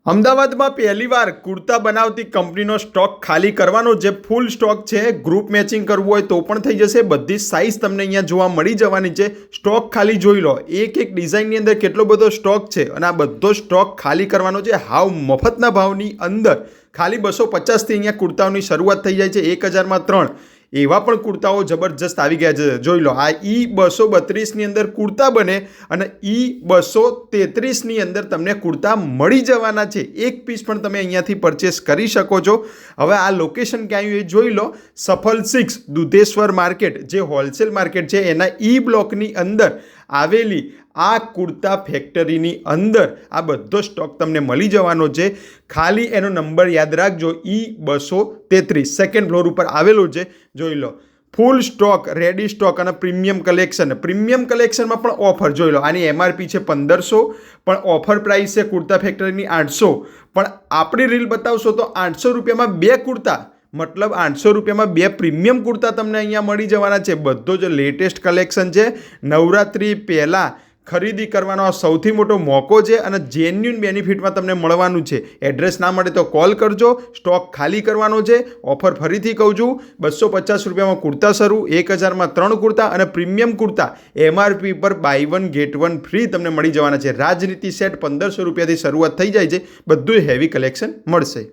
અમદાવાદમાં પહેલીવાર કુર્તા બનાવતી કંપનીનો સ્ટોક ખાલી કરવાનો જે ફૂલ સ્ટોક છે ગ્રુપ મેચિંગ કરવું હોય તો પણ થઈ જશે. બધી સાઇઝ તમને અહીંયા જોવા મળી જવાની છે. સ્ટોક ખાલી જોઈ લો, એક ડિઝાઇનની અંદર કેટલો બધો સ્ટોક છે અને આ બધો સ્ટોક ખાલી કરવાનો છે હાવ મફતના ભાવની અંદર. ખાલી 250થી અહીંયા કુર્તાઓની શરૂઆત થઈ જાય છે. 1000માં 3 એવા પણ કુર્તાઓ જબરજસ્ત આવી ગયા છે. જોઈ લો, આ E232ની અંદર કુર્તા બને અને E233ની અંદર તમને કુર્તા મળી જવાના છે. એક પીસ પણ તમે અહીંયાથી પરચેસ કરી શકો છો. હવે આ લોકેશન ક્યાં આવ્યું એ જોઈ લો. સફલ 6 દુધેશ્વર માર્કેટ, જે હોલસેલ માર્કેટ છે એના બ્લોકની અંદર આવેલી આ કુર્તા ફેક્ટરીની અંદર આ બધો સ્ટોક તમને મળી જવાનો છે. ખાલી એનો નંબર યાદ રાખજો, E233 સેકન્ડ ફ્લોર ઉપર આવેલો છે. જોઈ લો, ફૂલ સ્ટોક, રેડી સ્ટોક અને પ્રીમિયમ કલેક્શન. પ્રીમિયમ કલેક્શનમાં પણ ઓફર જોઈ લો. આની MRP છે 1500, પણ ઓફર પ્રાઇસ છે કુર્તા ફેક્ટરીની 800. પણ આપણી રીલ બતાવશો તો 800 રૂપિયામાં 2 કુર્તા, મતલબ 800 રૂપિયામાં 2 પ્રીમિયમ કુર્તા તમને અહીંયા મળી જવાના છે. બધો જ લેટેસ્ટ કલેક્શન છે. નવરાત્રિ પહેલાં ખરીદી કરવાનો આ સૌથી મોટો મોકો છે અને જેન્યુન બેનિફિટમાં તમને મળવાનું છે. એડ્રેસ ના મળે તો કોલ કરજો. સ્ટોક ખાલી કરવાનો છે. ઓફર ફરીથી કહું છું, 250 રૂપિયામાં કુર્તા શરૂ, 1000માં 3 કુર્તા અને પ્રીમિયમ કુર્તા MRP પર બાય 1 ગેટ 1 ફ્રી તમને મળી જવાના છે. રાજનીતિ સેટ 1500 રૂપિયાથી શરૂઆત થઈ જાય છે. બધું હેવી કલેક્શન મળશે.